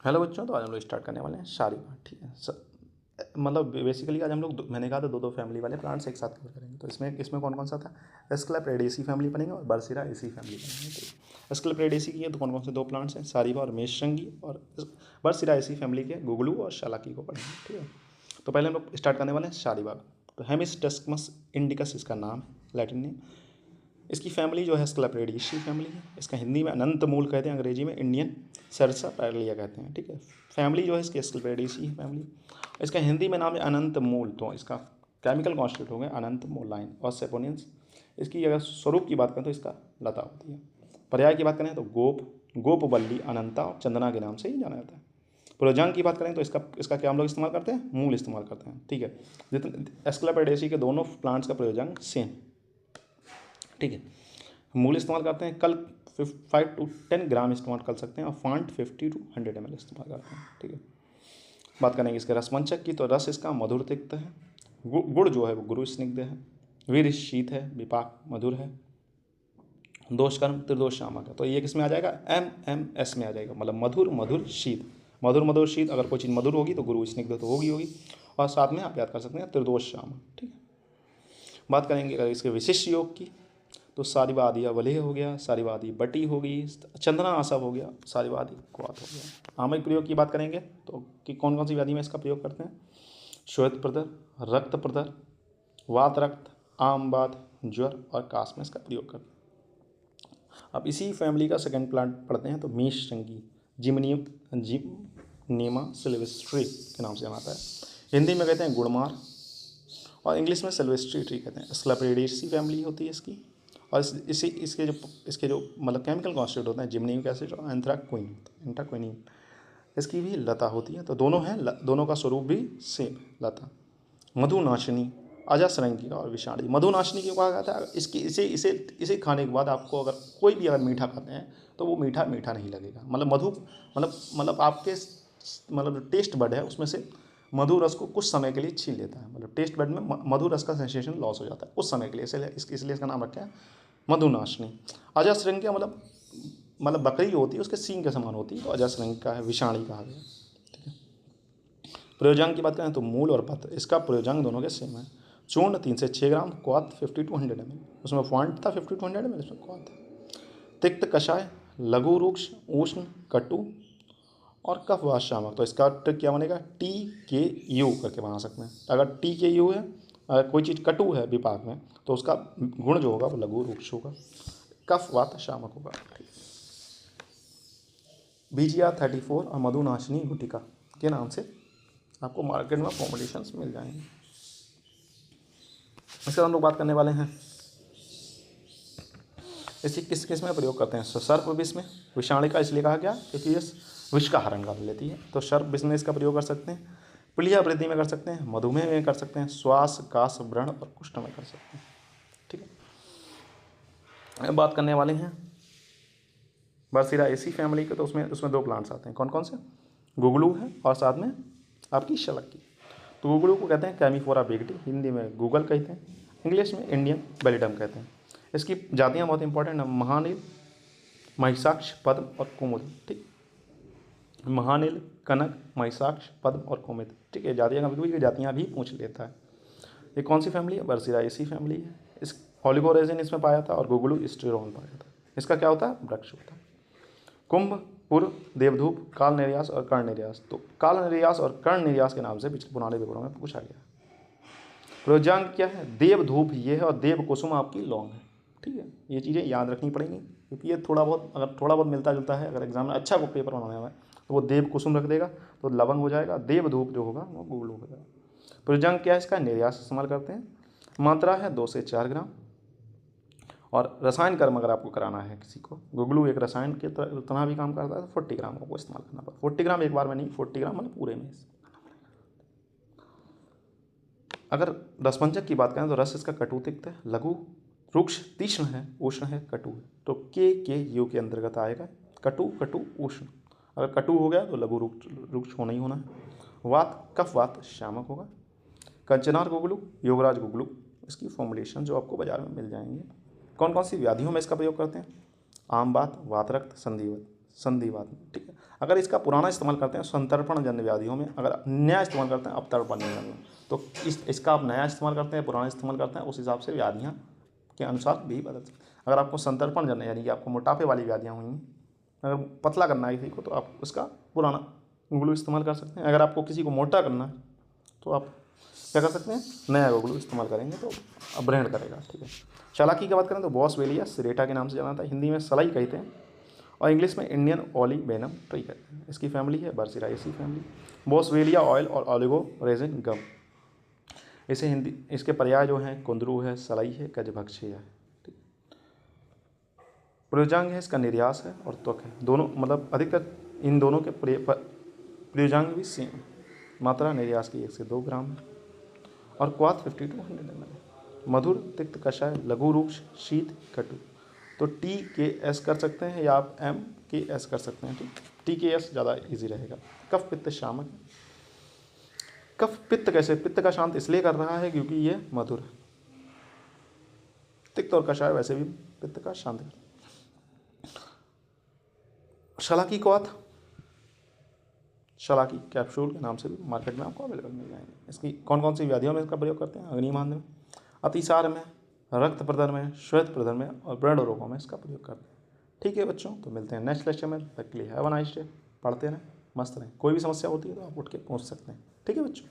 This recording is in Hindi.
हेलो बच्चों, तो आज हम लोग स्टार्ट करने वाले हैं शारीबाग। ठीक है मतलब बेसिकली आज हम लोग मैंने कहा था दो फैमिली वाले प्लांट्स एक साथ कवर करेंगे। तो इसमें इसमें कौन कौन सा था, एस्क्लेपिडेसी फैमिली पढ़ेंगे और बर्सिराएसी फैमिली पढ़ेंगे। तो एस्क्लेपिडेसी की है तो कौन कौन से दो प्लांट्स हैं, सारीबा और मेषरंगी, और बर्सिराएसी फैमिली के गुगलू और शालाकी को पढ़ेंगे। ठीक है, तो पहले हम लोग स्टार्ट करने वाले हैं शारीबाग। तो हेमिस्टेस्कमस इंडिकस इसका नाम है, लैटिन नेम। इसकी फैमिली जो है स्क्लेपिडेसी फैमिली है। इसका हिंदी में अनंत मूल कहते हैं, अंग्रेजी में इंडियन सरसा पैरलिया कहते हैं। ठीक है, फैमिली जो है इसकी स्क्लेपिडेसी है फैमिली। इसका हिंदी में नाम है अनंत मूल, तो इसका केमिकल कॉन्स्टिट्यूट हो गया अनंत मोलाइन और सेपोनियंस। इसकी अगर स्वरूप की बात करें तो इसका लता होती है। पर्याय की बात करें तो गोपवल्ली, अनंता और चंदना के नाम से ही जाना जाता है। प्रयोजन की बात करें तो इसका क्या हम लोग इस्तेमाल करते हैं, मूल इस्तेमाल करते हैं। ठीक है, जितने स्क्लेपिडेसी के दोनों प्लांट्स का प्रयोजन सेम। ठीक है, मूल इस्तेमाल करते हैं, कल 5 to 10 ग्राम इस्तेमाल कर सकते हैं और फांट 50 to 100 ml इस्तेमाल करते हैं। ठीक है, बात करेंगे इसके रसमंचक की, तो रस इसका मधुर तिक्त है, गुड़ जो है वो गुरु स्निग्ध है, वीर शीत है, विपाक मधुर है, दोषकर्म त्रिदोष शामक है। तो ये किस में आ जाएगा, MMS में आ जाएगा, मतलब मधुर मधुर शीत। मधुर शीत, अगर कोई चीज़ मधुर होगी तो गुरु स्निग्ध तो होगी और साथ में आप याद कर सकते हैं त्रिदोष शामक। ठीक है, बात करेंगे अगर इसके विशिष्ट योग की, तो सारीवादी वलय हो गया, सारीवादी बटी हो गई, चंदना आसव हो गया, सारीवादी क्वाथ हो गया। आमक प्रयोग की बात करेंगे तो कि कौन कौन सी व्याधि में इसका प्रयोग करते हैं, श्वेत प्रदर, रक्त प्रदर, वात रक्त, आमवात, ज्वर और काश में इसका प्रयोग करते हैं। अब इसी फैमिली का सेकेंड प्लांट पढ़ते हैं, तो मेषरंगी जिम्नेमा सिल्वेस्ट्री के नाम से जाना जाता है। हिंदी में कहते हैं गुड़मार और इंग्लिश में सिल्वेस्ट्री ट्री कहते हैं। स्क्लेपिडेसी फैमिली होती है इसकी, और इसके जो मतलब केमिकल कॉन्स्टिट्यूट होते हैं, जिम्निक एसिड और एंथ्राक्विनिन। इसकी भी लता होती है, तो दोनों हैं, दोनों का स्वरूप भी सेम लता। मधुनाशिनी, अजस्रंगी और विषाणी। मधुनाशिनी क्यों कहा जाता है, इसकी इसे खाने के बाद आपको अगर कोई भी अगर मीठा खाते हैं तो वो मीठा नहीं लगेगा। मतलब मधु मतलब आपके मतलब टेस्ट बड है उसमें से मधु रस को कुछ समय के लिए छीन लेता है। मतलब टेस्ट बड में मधु रस का सेंसेशन लॉस हो जाता है कुछ समय के लिए, इसलिए इसका नाम रखा है मधुनाशिनी। अजस्रंगी मतलब बकरी जो होती है उसके सींग के समान होती है, तो अजस्रंगी का है, विषाणी कहा गया। ठीक है, प्रयोजन की बात करें तो मूल और पत्र, इसका प्रयोजन दोनों के सेम है। चूर्ण 3 से 6 ग्राम, क्वाथ 50 to 100 ml, उसमें फॉन्ट था 50 to 100 ml, उसमें क्वाथ था। तिक्त कषाय, लघु रुक्ष, उष्ण, कटु और कफवात शामक। तो इसका ट्रिक क्या बनेगा, TKU करके बना सकते हैं। अगर TKU है, अगर कोई चीज़ कटु है विपाक में, तो उसका गुण जो होगा वो लघु रुक्ष होगा, कफवात शामक होगा। BGR 34 और मधुनाशिनी गुटिका के नाम से आपको मार्केट में फॉर्मुलेशंस मिल जाएंगे। इसके बाद हम लोग बात करने वाले हैं इसी किस में प्रयोग करते हैं। सर्प विष में, विषाणी का इसलिए कहा गया क्योंकि ये विष का हरण कर लेती है, तो सर्प विष में इसका प्रयोग कर सकते हैं। प्लीहा वृद्धि में कर सकते हैं, मधुमेह में कर सकते हैं, श्वास काश व्रण और कुष्ठ में कर सकते हैं। ठीक है, अब बात करने वाले हैं बर्सिराएसी फैमिली के, तो उसमें दो प्लांट्स आते हैं। कौन कौन से, गुगलू है और साथ में आपकी शलक्की। तो गुगलू को कहते हैं कैमीफोरा बिगटी, हिंदी में गूगल कहते हैं, इंग्लिश में इंडियन बेलिडम कहते हैं। इसकी जातियाँ बहुत इंपॉर्टेंट है, महानील, महिषाक्ष, पद्म और कुमुद। ठीक, महानील, कनक, महिषाक्ष, पद्म और कुमुद। ठीक है, जातियाँ कभी कभी जातियाँ भी पूछ लेता है। ये कौन सी फैमिली है, बर्सिराएसी फैमिली है। इस ऑलिगोरेजिन इसमें पाया था और गुगलू स्टेरोन पाया था। इसका क्या होता है, वृक्ष होता है। कुंभ, पुर, देवधूप, काल निर्यास और कर्ण निर्यास। तो काल निर्यास और कर्ण निर्यास के नाम से पिछले पुराने पेपरों में पूछा गया। प्रयोजन क्या है, देवधूप ये है और देव कुसुम आपकी लौंग है। ठीक है, ये चीज़ें याद रखनी पड़ेंगी क्योंकि ये थोड़ा बहुत मिलता जुलता है। अगर एग्जाम में अच्छा को पेपर बनाने में तो वो देव कुसुम रख देगा तो लवंग हो जाएगा, देवधूप जो होगा वो गुगलू हो जाएगा। प्रयोजन क्या है, इसका निर्यास इस्तेमाल करते हैं। मात्रा है 2 से 4 ग्राम। और रसायन कर्म अगर आपको कराना है किसी को, गुगलू एक रसायन के उतना भी काम करता है, तो 40 ग्राम को इस्तेमाल करना पड़ता है। 40 ग्राम एक बार में नहीं, 40 ग्राम मतलब पूरे में। अगर रसमंजक की बात करें तो रस इसका कटु तिक्त है, लघु रुक्ष तीक्ष्ण है, उष्ण है, कटु है। तो के यू के अंतर्गत आएगा कटु, उष्ण। अगर कटु हो गया तो लघु रुक्ष होना ही होना है। वात कफवात शामक होगा। कंचनार गुगलू, योगराज गुगलू, इसकी फॉर्मुलेशन जो आपको बाजार में मिल जाएंगे। कौन कौन सी व्याधियों में इसका प्रयोग करते हैं, आम बात, वात रक्त, संधिवात। ठीक है, अगर इसका पुराना इस्तेमाल करते हैं संतर्पण जन्य व्याधियों में, अगर नया इस्तेमाल करते हैं अवतर्पण जन्य व्याधियों में, तो इसका आप नया इस्तेमाल करते हैं पुराना इस्तेमाल करते हैं, उस हिसाब से व्याधियाँ के अनुसार भी बदलती हैं। अगर आपको संतर्पण जन्य यानी कि आपको मोटापे वाली व्याधियाँ हुई हैं, अगर पतला करना है किसी को, तो आप उसका पुराना ग्लू इस्तेमाल कर सकते हैं। अगर आपको किसी को मोटा करना है तो आप क्या कर सकते हैं, नया ग्लू इस्तेमाल करेंगे तो अपग्रेड करेगा। ठीक है। चालाकी की बात करें तो बॉसवेलिया सिरेटा के नाम से जाना था, हिंदी में सलाई कहते हैं और इंग्लिश में इंडियन ओलिवेनम ट्री कहते हैं। इसकी फैमिली है बर्सिराएसी फैमिली। बॉसवेलिया ऑयल और ओलिगो रेजिन गम, इसे हिंदी इसके पर्याय जो हैं कुंदरू है, सलाई है, गजभक्षी है। ठीक। प्रयोजांग है, इसका निर्यास है और त्वक है, दोनों मतलब अधिकतर इन दोनों के प्रयोजांग भी सेम, मात्रा निर्यास की 1 से 2 ग्राम है और क्वाथ 50 to 100 ml है। मधुर, तिक्त, कषाय, लघु, रूक्ष, शीत, कटु, तो TKS कर सकते हैं या आप MKS कर सकते हैं। ठीक, TKS ज़्यादा इजी रहेगा। कफ पित्त शामक, कफ पित्त कैसे, पित्त का शांत इसलिए कर रहा है क्योंकि ये मधुर है। तिक्त और कषाय वैसे भी पित्त का शांत करता है। शलाकी क्वाथ, शलाकी कैप्सूल के नाम से भी मार्केट में आपको अवेलेबल मिल जाएंगे। इसकी कौन कौन सी व्याधियों में इसका प्रयोग करते हैं, अग्निमांद में, अतिसार में, रक्त प्रदर में, श्वेत प्रदर में और ब्रेड रोगों में इसका प्रयोग करते हैं। ठीक है बच्चों, तो मिलते हैं नेक्स्ट लेक्चर में। तक के लिए हैव अ नाइस डे। पढ़ते रहें, मस्त रहें। कोई भी समस्या होती है तो आप उठ के पूछ सकते हैं। ठीक है बच्चों।